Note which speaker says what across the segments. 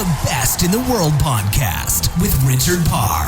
Speaker 1: The Best in the World podcast with Richard Parr.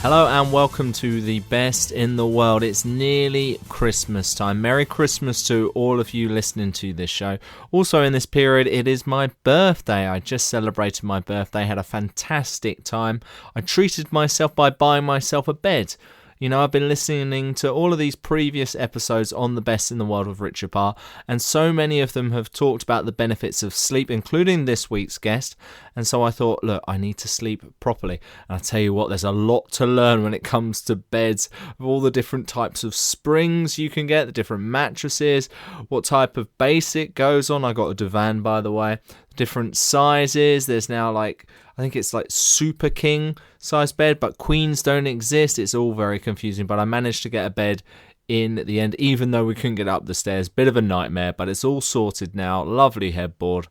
Speaker 2: Hello and welcome to The Best in the World. It's nearly Christmas time. Merry Christmas to all of you listening to this show. Also in this period, it is my birthday. I just celebrated my birthday, had a fantastic time. I treated myself by buying myself a bed. You know, I've been listening to all of these previous episodes on The Best in the World with Richard Parr, and so many of them have talked about the benefits of sleep, including this week's guest. And so I thought, look, I need to sleep properly. And I'll tell you what, there's a lot to learn when it comes to beds, of all the different types of springs you can get, the different mattresses, what type of base it goes on. I got a divan, by the way. Different sizes. There's now I think it's like Super King size bed, but queens don't exist. It's all very confusing, but I managed to get a bed in at the end, even though we couldn't get up the stairs. Bit of a nightmare, but it's all sorted now. Lovely headboard.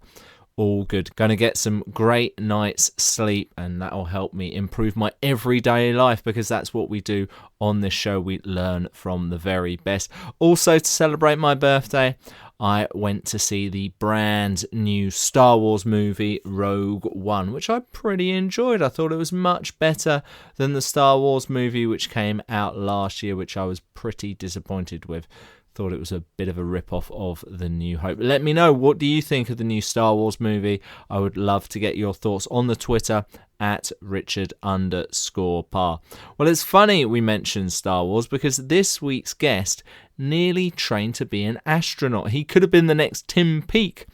Speaker 2: All good. Going to get some great night's sleep, and that will help me improve my everyday life, because that's what we do on this show. We learn from the very best. Also, to celebrate my birthday, I went to see the brand new Star Wars movie, Rogue One, which I pretty enjoyed. I thought it was much better than the Star Wars movie which came out last year, which I was pretty disappointed with. Thought it was a bit of a rip-off of The New Hope. Let me know, what do you think of the new Star Wars movie? I would love to get your thoughts on the Twitter at Richard_Parr. Well, it's funny we mentioned Star Wars, because this week's guest nearly trained to be an astronaut. He could have been the next Tim Peake,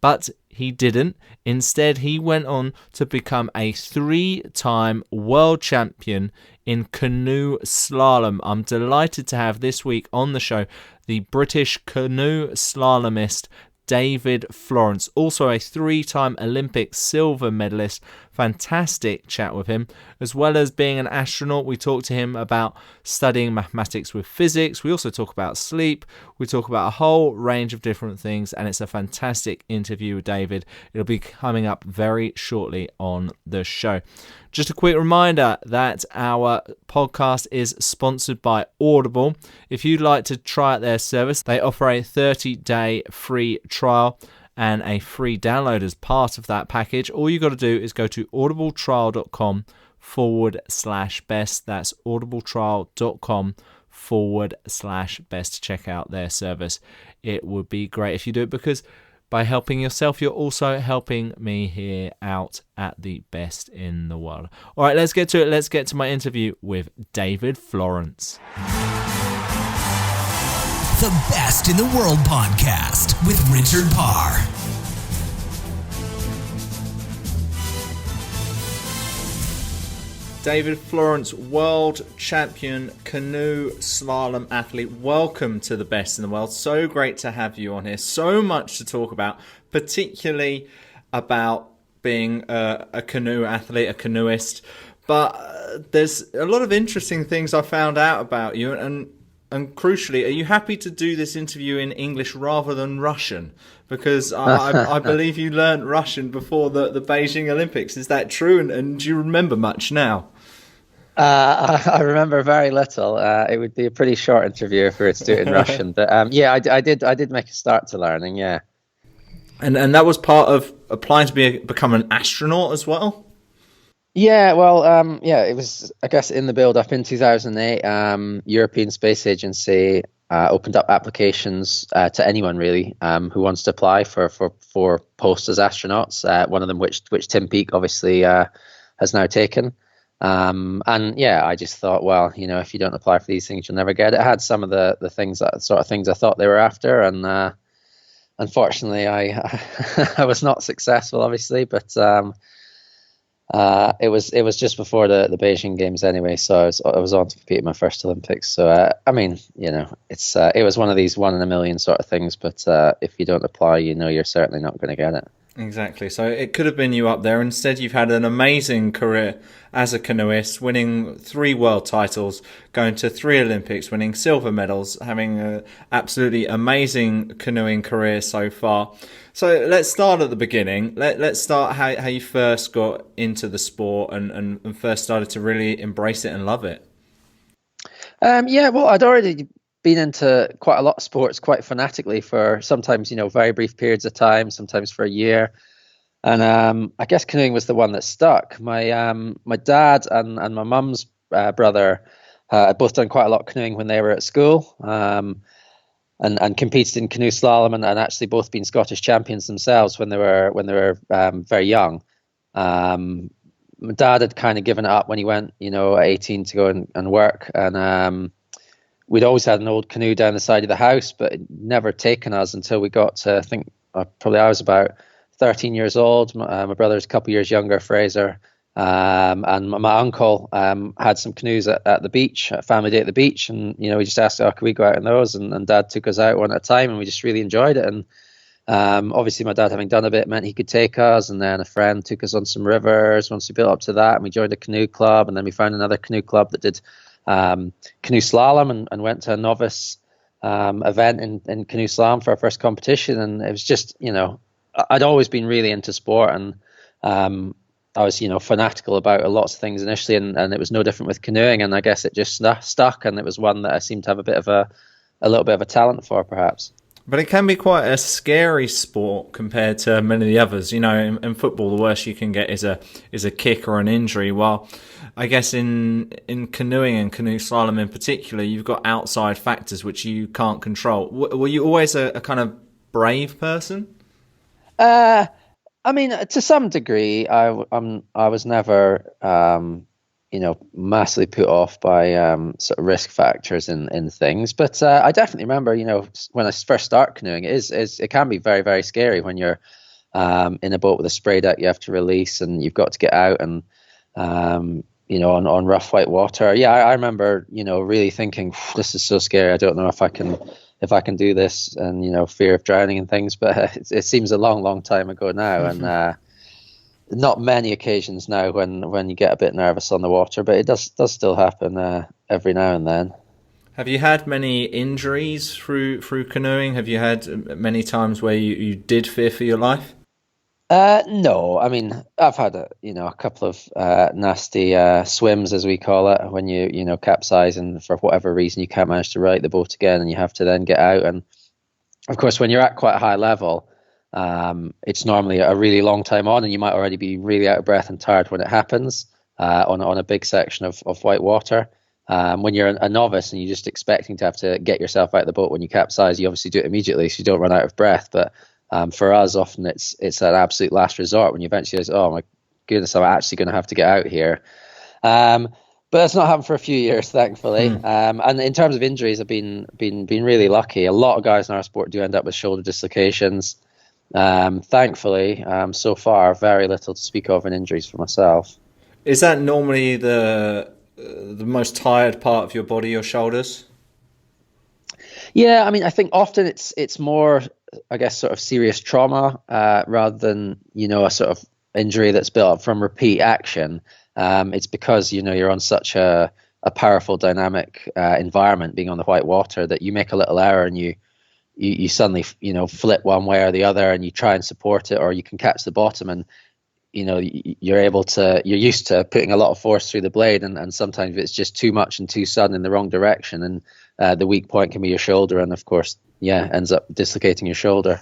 Speaker 2: but he didn't. Instead, he went on to become a 3-time world champion in canoe slalom. I'm delighted to have this week on the show the British canoe slalomist David Florence, also a 3-time Olympic silver medalist. Fantastic chat with him. As well as being an astronaut, we talk to him about studying mathematics with physics. We also talk about sleep. We talk about a whole range of different things, and it's a fantastic interview with David. It'll be coming up very shortly on the show. Just a quick reminder that our podcast is sponsored by Audible. If you'd like to try out their service, they offer a 30-day free trial and a free download as part of that package. All you got to do is go to audibletrial.com/best. That's audibletrial.com/best to check out their service. It would be great if you do it, because by helping yourself, you're also helping me here out at the Best in the World. All right, let's get to it. Let's get to my interview with David Florence.
Speaker 1: The Best in the World podcast with Richard Parr.
Speaker 2: David Florence, world champion canoe slalom athlete. Welcome to the Best in the World. So great to have you on here. So much to talk about, particularly about being a canoe athlete, a canoeist. But there's a lot of interesting things I found out about you, and crucially, are you happy to do this interview in English rather than Russian? Because I believe you learned Russian before the Beijing Olympics. Is that true? And do you remember much now?
Speaker 3: I remember very little. It would be a pretty short interview if we were to do it in Russian. But yeah, I did make a start to learning, yeah.
Speaker 2: And that was part of applying to become an astronaut as well?
Speaker 3: Yeah, well, it was, I guess, in the build-up in 2008, European Space Agency opened up applications to anyone, really, who wants to apply for posts as astronauts, one of them which Tim Peake obviously has now taken. And yeah, I just thought, well, you know, if you don't apply for these things, you'll never get it. It had some of the sort of things I thought they were after, and unfortunately, I I was not successful, obviously, but it was just before the Beijing Games anyway, so I was on to compete in my first Olympics. So I mean, you know, it was one of these 1 in a million sort of things. But if you don't apply, you know, you're certainly not going to get it.
Speaker 2: Exactly. So it could have been you up there. Instead, you've had an amazing career as a canoeist, winning 3 world titles, going to 3 Olympics, winning silver medals, having an absolutely amazing canoeing career so far. So let's start at the beginning. Let's start how you first got into the sport and first started to really embrace it and love it.
Speaker 3: Yeah, well, I'd already been into quite a lot of sports quite fanatically for sometimes, very brief periods of time, sometimes for a year. And I guess canoeing was the one that stuck. My dad and my mum's brother had both done quite a lot of canoeing when they were at school, and competed in canoe slalom, and actually both been Scottish champions themselves when they were very young. My dad had kind of given it up when he went, at 18 to go and work, and we'd always had an old canoe down the side of the house, but it never taken us until we got to, I think, probably I was about 13 years old. My brother's a couple of years younger, Fraser, and my uncle had some canoes at the beach, at family day at the beach, and we just asked, could we go out in those, and Dad took us out one at a time, and we just really enjoyed it. And obviously my dad having done a bit meant he could take us, and then a friend took us on some rivers once we built up to that, and we joined a canoe club, and then we found another canoe club that did canoe slalom, and went to a novice event in canoe slalom for our first competition. And it was just, I'd always been really into sport, and I was, fanatical about lots of things initially, and it was no different with canoeing. And I guess it just stuck, and it was one that I seemed to have a little bit of a talent for, perhaps.
Speaker 2: But it can be quite a scary sport compared to many of the others. In football, the worst you can get is a kick or an injury. While I guess in canoeing and canoe slalom in particular, you've got outside factors which you can't control. Were you always a kind of brave person?
Speaker 3: I mean, to some degree, I was never, massively put off by sort of risk factors in things. But I definitely remember, when I first start canoeing, it can be very, very scary when you're in a boat with a spray deck you have to release, and you've got to get out and, on rough white water. Yeah, I remember, really thinking, this is so scary. I don't know if I can do this, and fear of drowning and things. But it seems a long, long time ago now, and not many occasions now when you get a bit nervous on the water. But it does still happen every now and then.
Speaker 2: Have you had many injuries through canoeing? Have you had many times where you did fear for your life?
Speaker 3: No, I mean, I've had a couple of nasty swims, as we call it, when you capsize, and for whatever reason you can't manage to right the boat again, and you have to then get out. And of course, when you're at quite a high level, it's normally a really long time on, and you might already be really out of breath and tired when it happens on a big section of white water. When you're a novice and you're just expecting to have to get yourself out of the boat when you capsize, you obviously do it immediately so you don't run out of breath. But for us, often it's an absolute last resort when you eventually realize, oh my goodness, I'm actually going to have to get out here. But that's not happened for a few years, thankfully. And in terms of injuries, I've been really lucky. A lot of guys in our sport do end up with shoulder dislocations. Thankfully, so far, very little to speak of in injuries for myself.
Speaker 2: Is that normally the most tired part of your body, your shoulders?
Speaker 3: Yeah, I mean, I think often it's more, I guess, sort of serious trauma rather than, a sort of injury that's built up from repeat action. It's because, you're on such a powerful, dynamic environment, being on the white water, that you make a little error and you suddenly, flip one way or the other, and you try and support it, or you can catch the bottom, and, you're used to putting a lot of force through the blade, and sometimes it's just too much and too sudden in the wrong direction, and the weak point can be your shoulder, and of course, ends up dislocating your shoulder.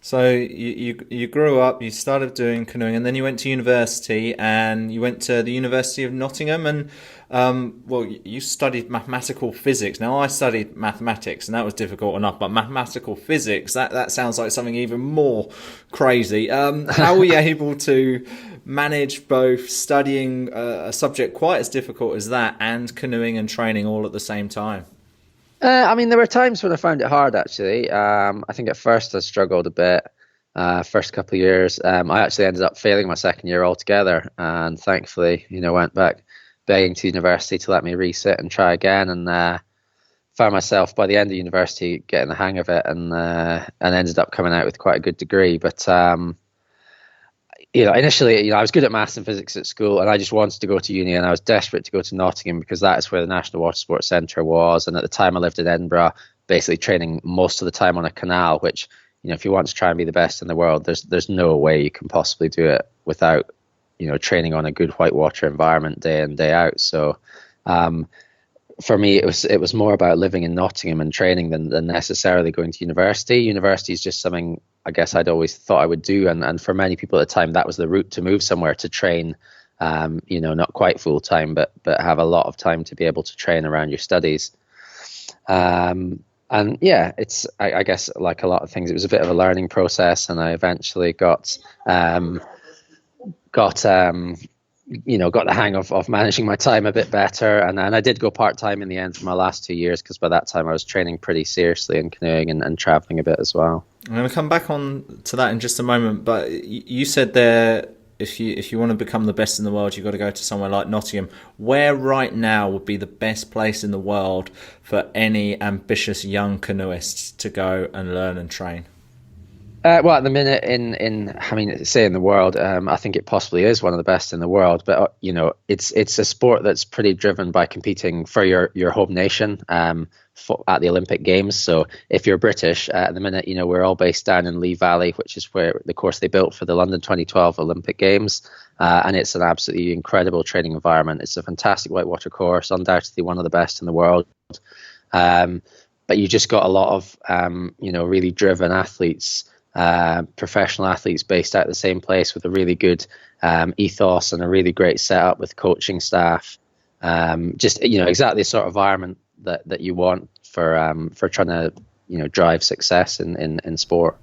Speaker 2: So you grew up, you started doing canoeing, and then you went to university, and you went to the University of Nottingham, and you studied mathematical physics. Now, I studied mathematics, and that was difficult enough, but mathematical physics, that sounds like something even more crazy. How were you able to manage both studying a subject quite as difficult as that and canoeing and training all at the same time?
Speaker 3: I mean, there were times when I found it hard, actually. I think at first I struggled a bit, first couple of years. I actually ended up failing my second year altogether, and thankfully, went back begging to university to let me resit and try again, and found myself by the end of university getting the hang of it, and ended up coming out with quite a good degree. But initially, I was good at maths and physics at school, and I just wanted to go to uni, and I was desperate to go to Nottingham because that is where the National Water Sports Centre was. And at the time I lived in Edinburgh, basically training most of the time on a canal, which, if you want to try and be the best in the world, there's no way you can possibly do it without, training on a good whitewater environment day in, day out. So for me, it was more about living in Nottingham and training than necessarily going to university. University is just something I guess I'd always thought I would do, and for many people at the time, that was the route to move somewhere to train. Not quite full time, but have a lot of time to be able to train around your studies. And yeah, it's I guess like a lot of things, it was a bit of a learning process, and I eventually got the hang of managing my time a bit better, and I did go part-time in the end for my last 2 years, because by that time I was training pretty seriously in canoeing and traveling a bit as well.
Speaker 2: I'm going to come back on to that in just a moment, but you said there, if you want to become the best in the world, you've got to go to somewhere like Nottingham. Where right now would be the best place in the world for any ambitious young canoeists to go and learn and train?
Speaker 3: Well, at the minute, in the world, I think it possibly is one of the best in the world. But it's a sport that's pretty driven by competing for your home nation at the Olympic Games. So if you're British, at the minute, we're all based down in Lee Valley, which is where the course they built for the London 2012 Olympic Games, and it's an absolutely incredible training environment. It's a fantastic whitewater course, undoubtedly one of the best in the world. But you just got a lot of really driven athletes. Professional athletes based out of the same place with a really good ethos and a really great setup with coaching staff. Exactly the sort of environment that you want for trying to drive success in sport.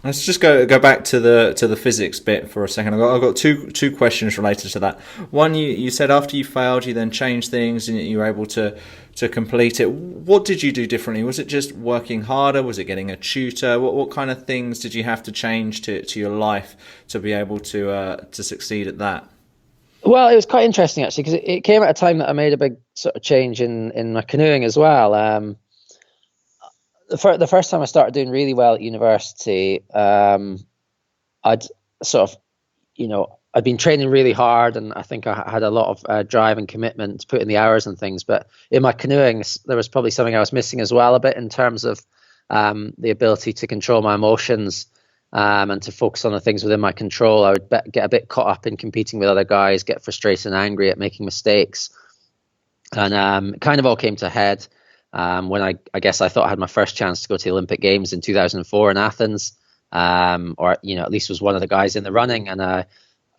Speaker 2: Let's just go back to the physics bit for a second. I've got two questions related to that. One, you said after you failed, you then changed things and you were able to complete it. What did you do differently? Was it just working harder? Was it getting a tutor? What kind of things did you have to change to your life to be able to succeed at that?
Speaker 3: Well, it was quite interesting actually, because it came at a time that I made a big sort of change in my canoeing as well. The first time I started doing really well at university, I'd been training really hard, and I think I had a lot of drive and commitment to put in the hours and things. But in my canoeing, there was probably something I was missing as well a bit, in terms of the ability to control my emotions and to focus on the things within my control. I would get a bit caught up in competing with other guys, get frustrated and angry at making mistakes. And it kind of all came to a head when I guess I thought I had my first chance to go to the Olympic Games in 2004 in Athens, or at least was one of the guys in the running, and I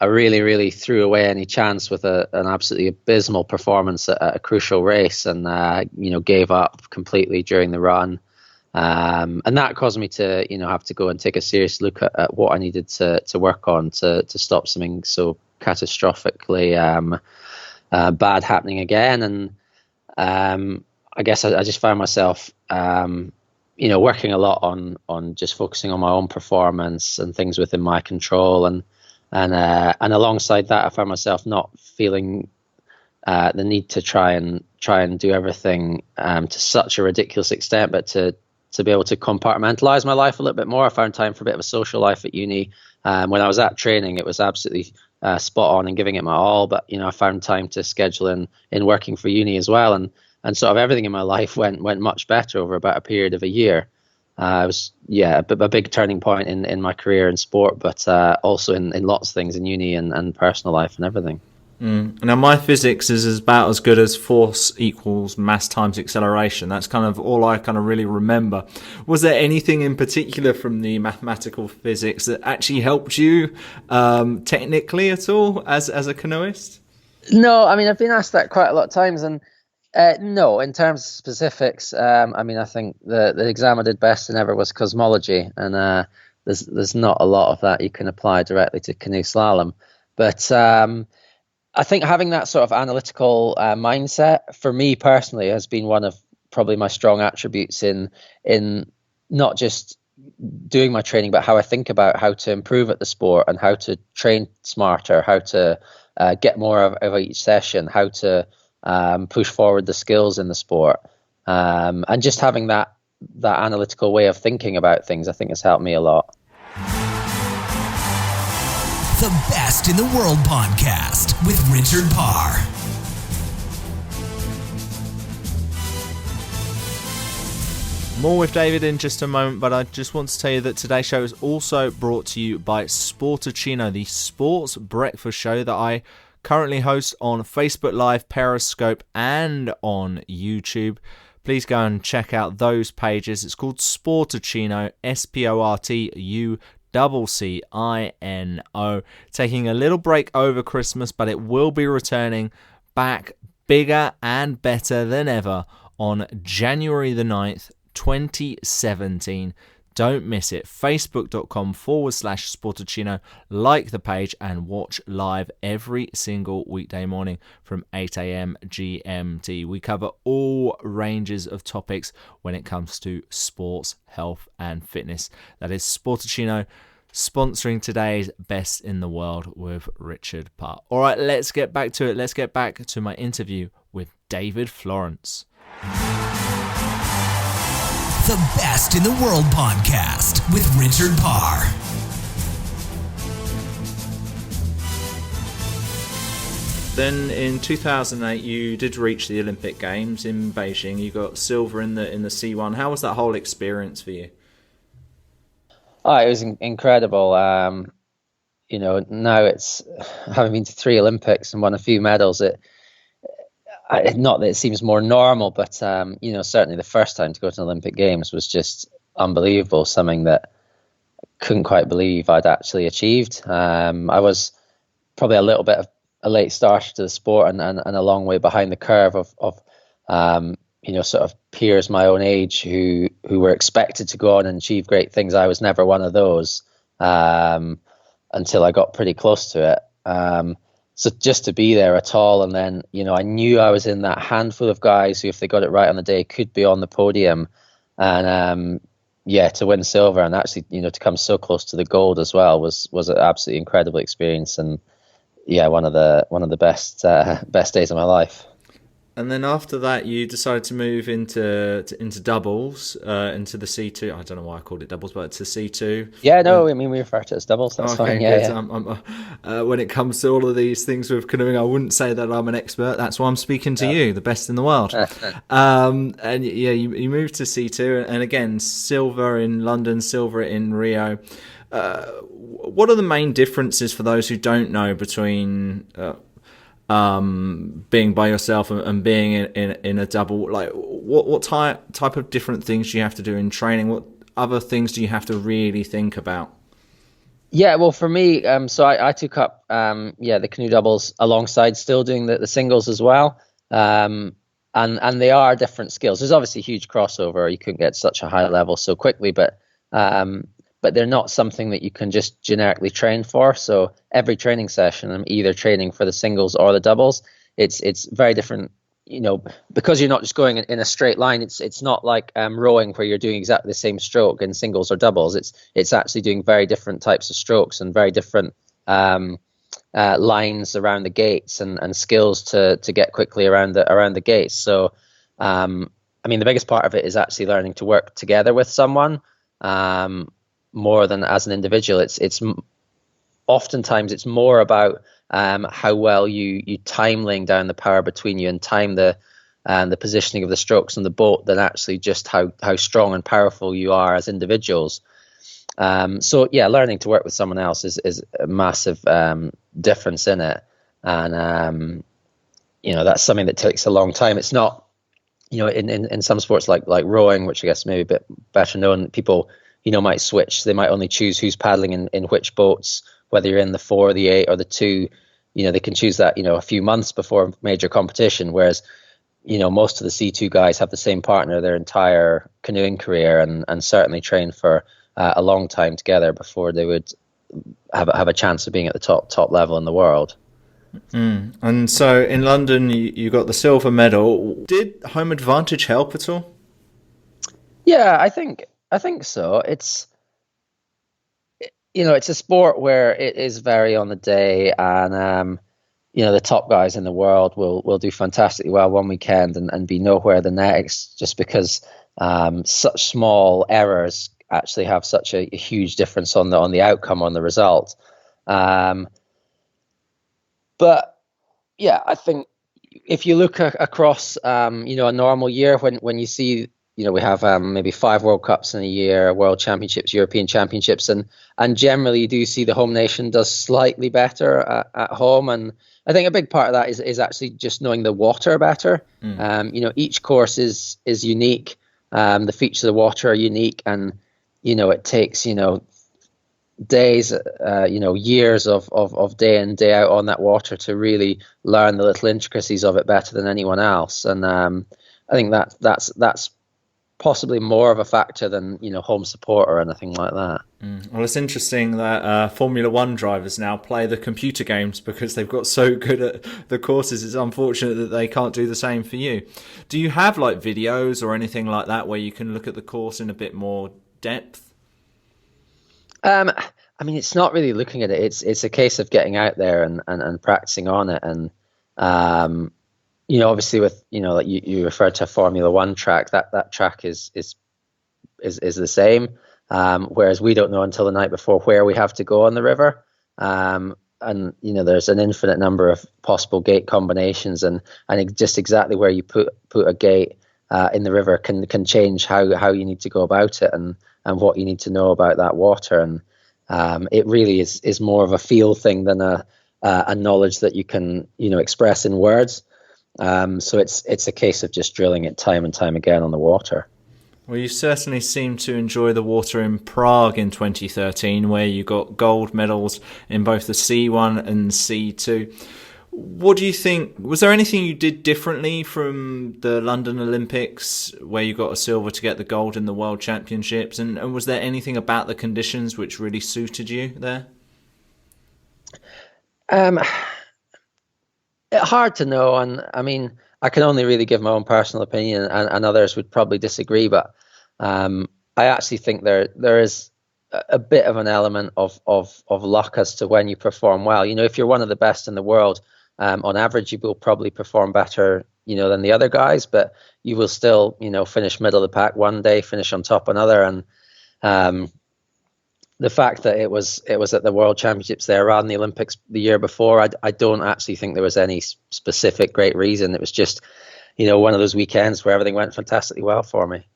Speaker 3: really, really threw away any chance with an absolutely abysmal performance at a crucial race, and gave up completely during the run, and that caused me to have to go and take a serious look at what I needed to work on to stop something so catastrophically bad happening again. And I guess I just found myself, working a lot on just focusing on my own performance and things within my control, and alongside that, I found myself not feeling the need to try and do everything to such a ridiculous extent, but to be able to compartmentalize my life a little bit more. I found time for a bit of a social life at uni. When I was at training, it was absolutely spot on and giving it my all, but I found time to schedule in working for uni as well, and sort of everything in my life went much better over about a period of a year. It was a big turning point in my career in sport, but also in lots of things in uni and personal life and everything.
Speaker 2: Now my physics is about as good as force equals mass times acceleration. That's kind of all I kind of really remember. Was there anything in particular from the mathematical physics that actually helped you technically at all as a canoeist?
Speaker 3: No, I mean, I've been asked that quite a lot of times, and no, in terms of specifics, I think the exam I did best in ever was cosmology, and there's not a lot of that you can apply directly to canoe slalom. But I think having that sort of analytical mindset, for me personally, has been one of probably my strong attributes in not just doing my training, but how I think about how to improve at the sport and how to train smarter, how to get more of each session, how to push forward the skills in the sport, and just having that analytical way of thinking about things, I think has helped me a lot.
Speaker 1: The Best in the World podcast with Richard Parr.
Speaker 2: More with David in just a moment, but I just want to tell you that today's show is also brought to you by Sportacino, the sports breakfast show that I Currently host on Facebook Live, Periscope, and on YouTube. Please go and check out those pages. It's called Sportacino, SPORTUCCINO. Taking a little break over Christmas, but it will be returning back bigger and better than ever on January the 9th, 2017. Don't miss it. Facebook.com/Sportacino. Like the page and watch live every single weekday morning from 8 a.m. GMT. We cover all ranges of topics when it comes to sports, health, and fitness. That is Sportacino sponsoring today's Best in the World with Richard Parr. All right, let's get back to it. Let's get back to my interview with David Florence.
Speaker 1: The Best in the World podcast with Richard Parr.
Speaker 2: Then in 2008, you did reach the Olympic Games in Beijing. You got silver in the C1. How was that whole experience for you?
Speaker 3: Oh, it was incredible. Now it's having been to 3 Olympics and won a few medals. Not that it seems more normal, but certainly the first time to go to an Olympic Games was just unbelievable. Something that I couldn't quite believe I'd actually achieved. I was probably a little bit of a late starter to the sport and a long way behind the curve of sort of peers my own age who were expected to go on and achieve great things. I was never one of those until I got pretty close to it. So just to be there at all, and then I knew I was in that handful of guys who, if they got it right on the day, could be on the podium, and to win silver and actually to come so close to the gold as well was an absolutely incredible experience, and one of the best days of my life.
Speaker 2: And then after that, you decided to move into doubles, into the C2. I don't know why I called it doubles, but it's a C2.
Speaker 3: Yeah, no, we refer to it as doubles. That's fine. Yeah.
Speaker 2: When it comes to all of these things with canoeing, I wouldn't say that I'm an expert. That's why I'm speaking to you, the best in the world. You moved to C2, and again, silver in London, silver in Rio. What are the main differences for those who don't know between being by yourself and being in a double? Like what type of different things do you have to do in training? What other things do you have to really think about?
Speaker 3: Yeah, well, for me, so I took up the canoe doubles alongside still doing the singles as well, and they are different skills. There's obviously a huge crossover. You couldn't get such a high level so quickly, but they're not something that you can just generically train for. So every training session, I'm either training for the singles or the doubles. It's very different, because you're not just going in a straight line. It's not like rowing where you're doing exactly the same stroke in singles or doubles. It's actually doing very different types of strokes and very different lines around the gates and skills to get quickly around the gates. So, the biggest part of it is actually learning to work together with someone. More than as an individual. It's oftentimes it's more about how well you time laying down the power between you and time the positioning of the strokes on the boat than actually just how strong and powerful you are as individuals. Learning to work with someone else is a massive difference in it, and that's something that takes a long time. It's not in some sports like rowing, which I guess maybe a bit better known, people might switch. They might only choose who's paddling in which boats, whether you're in the 4, the 8, or the 2. They can choose that, a few months before major competition. Whereas, most of the C2 guys have the same partner their entire canoeing career and certainly train for a long time together before they would have a chance of being at the top level in the world.
Speaker 2: And so in London, you got the silver medal. Did home advantage help at all?
Speaker 3: Yeah, I think so. It's a sport where it is very on the day, and the top guys in the world will do fantastically well one weekend and be nowhere the next, just because such small errors actually have such a huge difference on the outcome, on the result. But yeah, I think if you look across a normal year, when you see we have maybe 5 World Cups in a year, World Championships, European Championships, and generally you do see the home nation does slightly better at home, and I think a big part of that is actually just knowing the water better. Each course is unique. The features of the water are unique, and it takes days, years of day in day out on that water to really learn the little intricacies of it better than anyone else. And I think that's possibly more of a factor than home support or anything like that.
Speaker 2: Well, it's interesting that Formula One drivers now play the computer games because they've got so good at the courses. It's unfortunate that they can't do the same for you. Do you have like videos or anything like that where you can look at the course in a bit more depth?
Speaker 3: I mean, it's not really looking at it. It's a case of getting out there and practicing on it. And obviously with like you referred to a Formula One track, that track is the same. Whereas we don't know until the night before where we have to go on the river. And there's an infinite number of possible gate combinations, and just exactly where you put a gate in the river can change how you need to go about it and what you need to know about that water. And it really is more of a feel thing than a knowledge that you can express in words. So it's a case of just drilling it time and time again on the water.
Speaker 2: Well, you certainly seem to enjoy the water in Prague in 2013, where you got gold medals in both the C1 and C2. What do you think? Was there anything you did differently from the London Olympics, where you got a silver to get the gold in the World Championships? And was there anything about the conditions which really suited you there?
Speaker 3: Hard to know, and I mean, I can only really give my own personal opinion, and others would probably disagree. But I actually think there is a bit of an element of luck as to when you perform well. If you're one of the best in the world, on average, you will probably perform better, than the other guys. But you will still, finish middle of the pack one day, finish on top another, and the fact that it was at the World Championships there rather than the Olympics the year before, I don't actually think there was any specific great reason. It was just, one of those weekends where everything went fantastically well for me.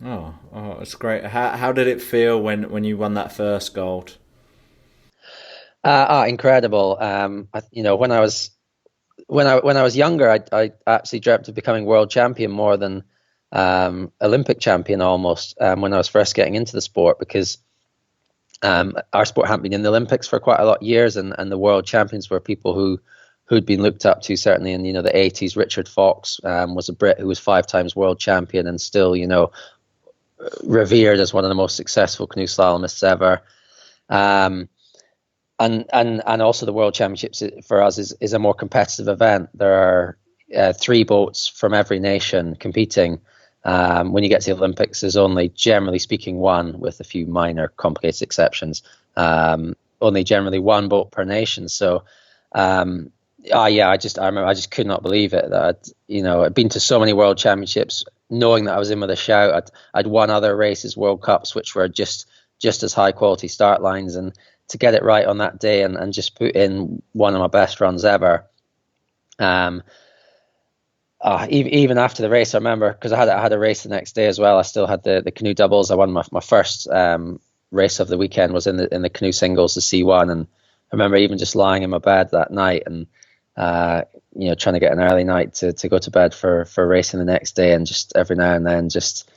Speaker 2: Oh, it's great. How did it feel when you won that first gold?
Speaker 3: Incredible. When I was younger, I actually dreamt of becoming world champion more than Olympic champion almost when I was first getting into the sport, because our sport hadn't been in the Olympics for quite a lot of years, and the world champions were people who'd been looked up to, certainly in the 80s. Richard Fox was a Brit who was 5 times world champion and still revered as one of the most successful canoe slalomists ever. And also the World Championships for us is a more competitive event. There are 3 boats from every nation competing. When you get to the Olympics, there's only, generally speaking, 1, with a few minor complicated exceptions. Only generally 1 boat per nation. So, I remember I just could not believe it that I'd been to so many World Championships, knowing that I was in with a shout. I'd won other races, World Cups, which were just as high quality start lines, and to get it right on that day and just put in one of my best runs ever. Even after the race, I remember, because I had a race the next day as well. I still had the canoe doubles. I won my first race of the weekend was in the canoe singles, the C1, and I remember even just lying in my bed that night and trying to get an early night to go to bed for racing the next day, and just every now and then just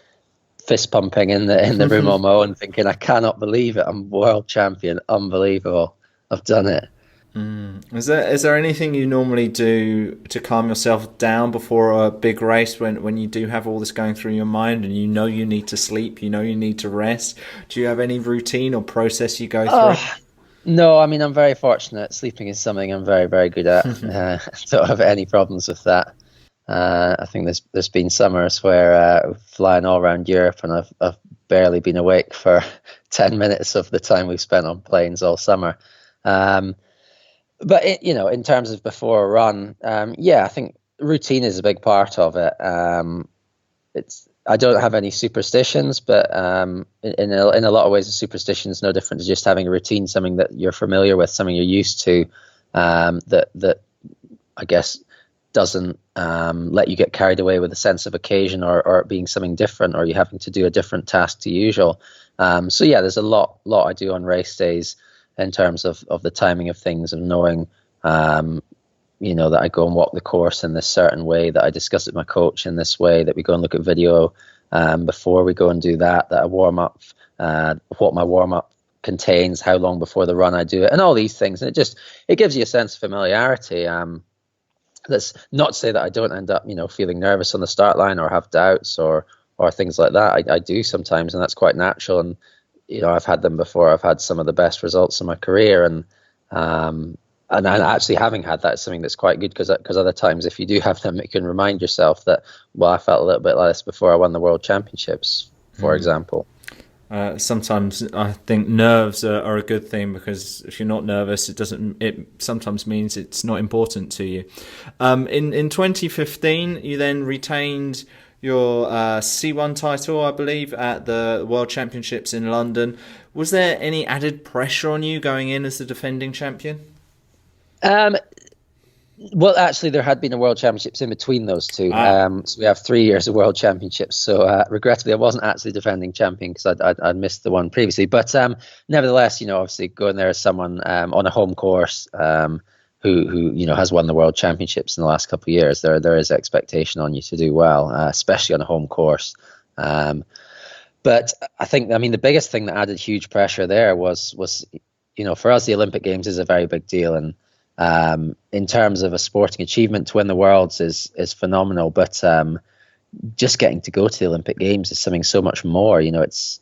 Speaker 3: fist pumping in the room on my own, thinking, I cannot believe it, I'm world champion, unbelievable, I've done it.
Speaker 2: Is there anything you normally do to calm yourself down before a big race when you do have all this going through your mind and you need to sleep, you need to rest? Do you have any routine or process you go through?
Speaker 3: No, I mean, I'm very fortunate. Sleeping is something I'm very, very good at. I don't have any problems with that. I think there's been summers where flying all around Europe and I've barely been awake for 10 minutes of the time we've spent on planes all summer. But in terms of before a run, I think routine is a big part of it. I don't have any superstitions, but in a lot of ways, a superstition is no different to just having a routine, something that you're familiar with, something you're used to, that I guess doesn't let you get carried away with a sense of occasion or it being something different, or you having to do a different task to usual. There's a lot I do on race days in terms of the timing of things and knowing that I go and walk the course in this certain way, that I discuss it with my coach in this way, that we go and look at video before we go and do that I warm up, what my warm up contains, how long before the run I do it, and all these things. And it gives you a sense of familiarity. That's not to say that I don't end up, feeling nervous on the start line or have doubts or things like that. I do sometimes, and that's quite natural. And I've had them before. I've had some of the best results in my career, and actually having had that is something that's quite good, because other times if you do have them, it can remind yourself that, well, I felt a little bit like this before I won the World Championships, for example.
Speaker 2: Sometimes I think nerves are a good thing, because if you're not nervous, it sometimes means it's not important to you. In 2015, you then retained your C1 title, I believe, at the World Championships in London. Was there any added pressure on you going in as the defending champion?
Speaker 3: Well, actually, there had been a World Championships in between those two. So we have 3 years of World Championships. So regrettably, I wasn't actually defending champion, because I'd missed the one previously. But nevertheless, obviously going there as someone on a home course who has won the World Championships in the last couple of years, there is expectation on you to do well, especially on a home course. But I think, the biggest thing that added huge pressure there was for us, the Olympic Games is a very big deal, and in terms of a sporting achievement, to win the Worlds is phenomenal, but just getting to go to the Olympic Games is something so much more. It's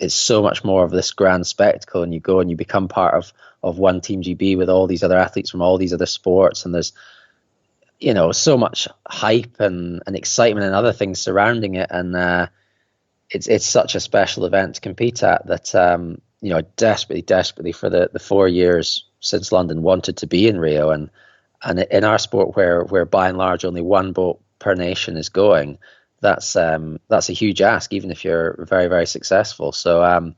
Speaker 3: so much more of this grand spectacle, and you go and you become part of one Team GB with all these other athletes from all these other sports, and there's so much hype and excitement and other things surrounding it, and it's such a special event to compete at that desperately for the 4 years since London wanted to be in Rio, and in our sport where by and large only one boat per nation is going, that's a huge ask, even if you're very, very successful. So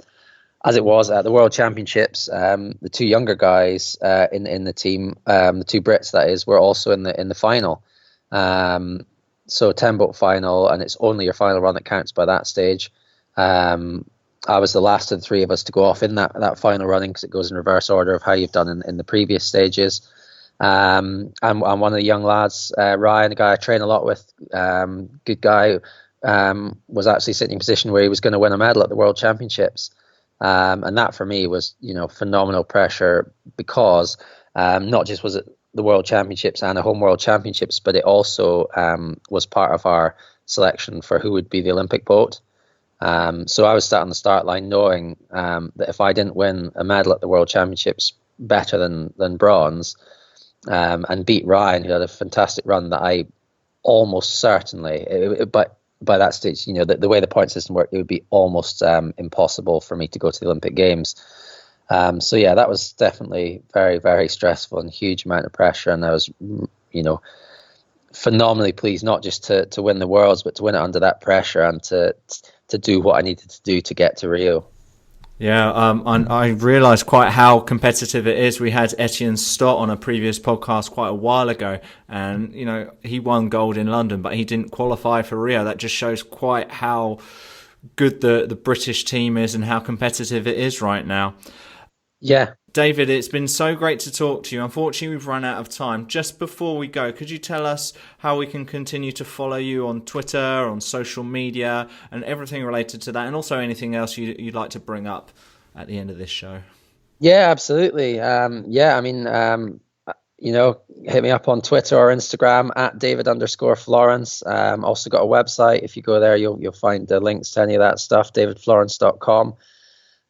Speaker 3: as it was at the World Championships, the two younger guys in the team, the two Brits that is, were also in the final. So 10-boat final, and it's only your final run that counts by that stage. I was the last of the three of us to go off in that final running, because it goes in reverse order of how you've done in the previous stages. And one of the young lads, Ryan, a guy I train a lot with, good guy, was actually sitting in a position where he was going to win a medal at the World Championships. And that for me was, phenomenal pressure, because not just was it the World Championships and a home World Championships, but it also was part of our selection for who would be the Olympic boat. So I was sat on the start line knowing that if I didn't win a medal at the World Championships better than bronze, and beat Ryan, who had a fantastic run, that I almost certainly, but by that stage, the way the point system worked, it would be almost impossible for me to go to the Olympic Games. So yeah, that was definitely very, very stressful and huge amount of pressure. And I was, phenomenally pleased not just to win the Worlds, but to win it under that pressure and to do what I needed to do to get to Rio.
Speaker 2: Yeah, I realised quite how competitive it is. We had Etienne Stott on a previous podcast quite a while ago, and he won gold in London, but he didn't qualify for Rio. That just shows quite how good the British team is and how competitive it is right now.
Speaker 3: Yeah.
Speaker 2: David, it's been so great to talk to you. Unfortunately, we've run out of time. Just before we go, could you tell us how we can continue to follow you on Twitter, on social media, and everything related to that, and also anything else you'd like to bring up at the end of this show?
Speaker 3: Yeah, absolutely. Hit me up on Twitter or Instagram at David_Florence. Also got a website. If you go there, you'll find the links to any of that stuff, davidflorence.com.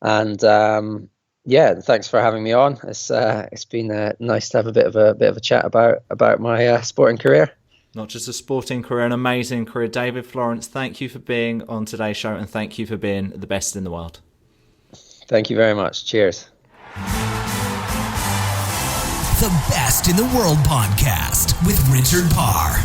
Speaker 3: And yeah, thanks for having me on. It's been nice to have a bit of a chat about my sporting career.
Speaker 2: Not just a sporting career, an amazing career. David Florence, thank you for being on today's show, and thank you for being the best in the world.
Speaker 3: Thank you very much. Cheers.
Speaker 1: The Best in the World podcast with Richard Parr.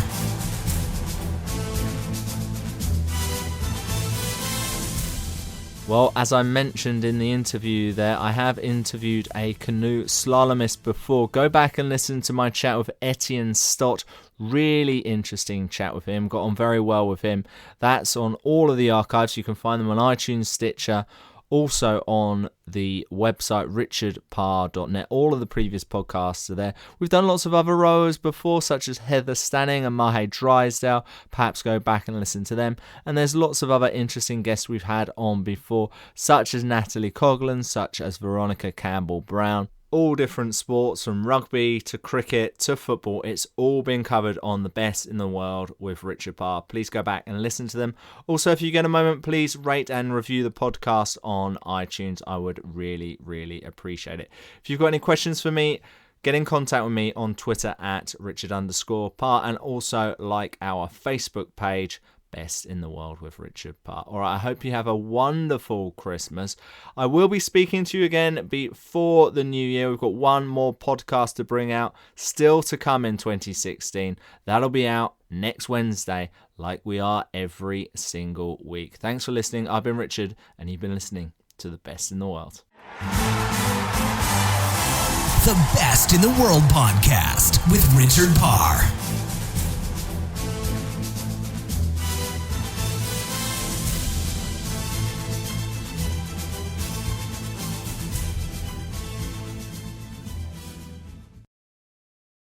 Speaker 2: Well, as I mentioned in the interview there, I have interviewed a canoe slalomist before. Go back and listen to my chat with Etienne Stott. Really interesting chat with him. Got on very well with him. That's on all of the archives. You can find them on iTunes, Stitcher, Also on the website richardparr.net. All of the previous podcasts are there. We've done lots of other rowers before, such as Heather Stanning and Mahe Drysdale. Perhaps go back and listen to them. And there's lots of other interesting guests we've had on before, such as Natalie Coughlin, such as Veronica Campbell-Brown. All different sports, from rugby to cricket to football. It's all been covered on The Best in the World with Richard Parr. Please go back and listen to them. Also, if you get a moment, please rate and review the podcast on iTunes. I would really, really appreciate it. If you've got any questions for me, get in contact with me on Twitter at Richard_Parr, and also like our Facebook page, Best in the World with Richard Parr. All right, I hope you have a wonderful Christmas. I will be speaking to you again before the new year. We've got one more podcast to bring out, still to come in 2016. That'll be out next Wednesday, like we are every single week. Thanks for listening. I've been Richard, and you've been listening to The Best in the World.
Speaker 1: The Best in the World podcast with Richard Parr.